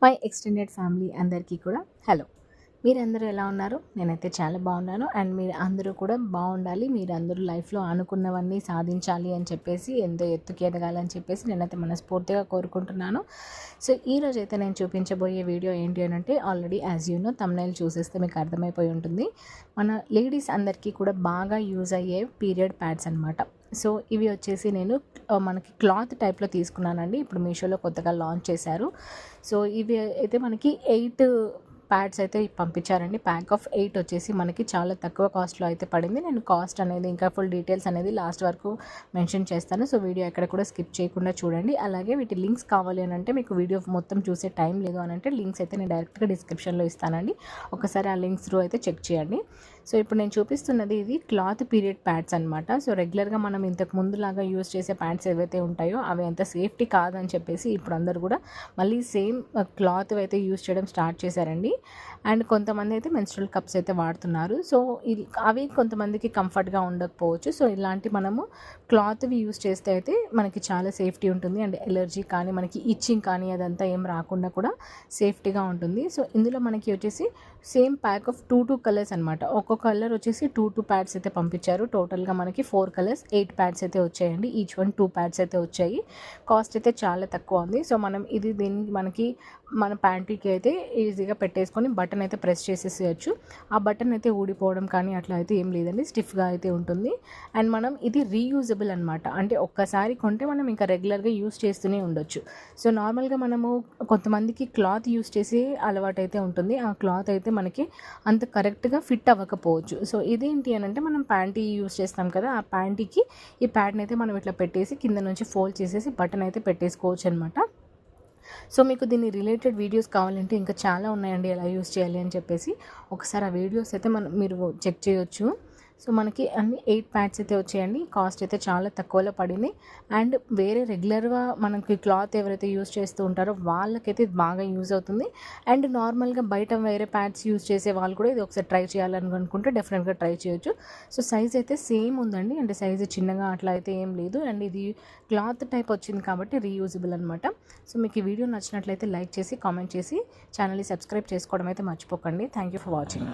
My extended family అందరికీ కూడా hello. మీరందరూ ఎలా ఉన్నారు? నేనైతే చాలా బాగున్నాను. అండ్ మీరు అందరూ కూడా బాగుండాలి. మీరందరూ లైఫ్లో అనుకున్నవన్నీ సాధించాలి అని చెప్పేసి, ఎంతో ఎత్తుకి ఎదగాలని చెప్పేసి నేనైతే మనస్ఫూర్తిగా కోరుకుంటున్నాను. సో ఈరోజు అయితే నేను చూపించబోయే వీడియో ఏంటి అని అంటే, already as you know thumbnail చూసేస్తే మీకు అర్థమైపోయి ఉంటుంది. మన లేడీస్ అందరికీ కూడా బాగా యూజ్ అయ్యే పీరియడ్ ప్యాడ్స్ అనమాట. సో ఇవి వచ్చేసి నేను మనకి క్లాత్ టైప్లో తీసుకున్నానండి. ఇప్పుడు మీషోలో కొత్తగా లాంచ్ చేశారు. సో ఇవి అయితే మనకి 8 ప్యాడ్స్ అయితే పంపించారండి. ప్యాక్ ఆఫ్ 8 వచ్చేసి మనకి చాలా తక్కువ కాస్ట్లో అయితే పడింది. నేను కాస్ట్ అనేది ఇంకా ఫుల్ డీటెయిల్స్ అనేది లాస్ట్ వరకు మెన్షన్ చేస్తాను. సో వీడియో ఎక్కడ కూడా స్కిప్ చేయకుండా చూడండి. అలాగే వీటి లింక్స్ కావాలి అని అంటే, మీకు వీడియో మొత్తం చూసే టైం లేదు అని అంటే, లింక్స్ అయితే నేను డైరెక్ట్గా డిస్క్రిప్షన్లో ఇస్తానండి. ఒకసారి ఆ లింక్స్ త్రూ అయితే చెక్ చేయండి. సో ఇప్పుడు నేను చూపిస్తున్నది ఇది క్లాత్ పీరియడ్ ప్యాడ్స్ అనమాట. సో రెగ్యులర్గా మనం ఇంతకు ముందులాగా యూజ్ చేసే ప్యాడ్స్ ఏవైతే ఉంటాయో అవి అంత సేఫ్టీ కాదని చెప్పేసి ఇప్పుడు అందరు కూడా మళ్ళీ సేమ్ క్లాత్ అయితే యూజ్ చేయడం స్టార్ట్ చేశారండి. అండ్ కొంతమంది అయితే మెన్స్ట్రువల్ కప్స్ అయితే వాడుతున్నారు. సో అవి కొంతమందికి కంఫర్ట్గా ఉండకపోవచ్చు. సో ఇలాంటి మనము క్లాత్వి యూజ్ చేస్తే అయితే మనకి చాలా సేఫ్టీ ఉంటుంది. అండ్ ఎలర్జీ కానీ మనకి ఇచ్చింగ్ కానీ అదంతా ఏం రాకుండా కూడా సేఫ్టీగా ఉంటుంది. సో ఇందులో మనకి వచ్చేసి సేమ్ ప్యాక్ ఆఫ్ 2 కలర్స్ అనమాట. ఒక్కొక్క కలర్ వచ్చేసి 2 ప్యాడ్స్ అయితే పంపించారు. టోటల్గా మనకి 4 కలర్స్ 8 ప్యాడ్స్ అయితే వచ్చాయండి. ఈచ్ వన్ 2 ప్యాడ్స్ అయితే వచ్చాయి. కాస్ట్ అయితే చాలా తక్కువ ఉంది. సో మనం దీనికి మనకి మన ప్యాంటీకి అయితే ఈజీగా పెట్టేసుకొని బటన్ అయితే ప్రెస్ చేసేసేయచ్చు. ఆ బటన్ అయితే ఊడిపోవడం కానీ అట్లా అయితే ఏం లేదండి, స్టిఫ్గా అయితే ఉంటుంది. అండ్ మనం ఇది రీయూజబుల్ అనమాట. అంటే ఒక్కసారి కొంటే మనం ఇంకా రెగ్యులర్గా యూజ్ చేస్తూనే ఉండొచ్చు. సో నార్మల్గా మనము కొంతమందికి క్లాత్ యూజ్ చేసే అలవాటు అయితే ఉంటుంది. ఆ క్లాత్ అయితే మనకి అంత కరెక్ట్గా ఫిట్ అవ్వకపోవచ్చు. సో ఇదేంటి అని అంటే, మనం ప్యాంటీ యూజ్ చేస్తాం కదా, ఆ ప్యాంటీకి ఈ ప్యాడ్ని అయితే మనం ఇట్లా పెట్టేసి కింద నుంచి ఫోల్డ్ చేసేసి బటన్ అయితే పెట్టేసుకోవచ్చు అనమాట. సో మీకు దీని రిలేటెడ్ వీడియోస్ కావాలంటే ఇంకా చాలా ఉన్నాయండి ఎలా యూజ్ చేయాలి అని చెప్పేసి. ఒకసారి ఆ వీడియోస్ అయితే మీరు చెక్ చేయొచ్చు. సో మనకి అన్ని 8 ప్యాడ్స్ అయితే వచ్చాయండి. కాస్ట్ అయితే చాలా తక్కువలో పడింది. అండ్ వేరే రెగ్యులర్గా మనకి క్లాత్ ఎవరైతే యూజ్ చేస్తూ ఉంటారో వాళ్ళకైతే ఇది బాగా యూజ్ అవుతుంది. అండ్ నార్మల్గా బయట వేరే ప్యాడ్స్ యూజ్ చేసే వాళ్ళు కూడా ఇది ఒకసారి ట్రై చేయాలని అనుకుంటే డెఫినెట్గా ట్రై చేయొచ్చు. సో సైజ్ అయితే సేమ్ ఉందండి. అంటే సైజు చిన్నగా అట్లా అయితే ఏం లేదు. అండ్ ఇది క్లాత్ టైప్ వచ్చింది కాబట్టి రీయూజబుల్ అనమాట. సో మీకు ఈ వీడియో నచ్చినట్లయితే లైక్ చేసి కామెంట్ చేసి ఛానల్ని సబ్స్క్రైబ్ చేసుకోవడం అయితే మర్చిపోకండి. Thank you for watching.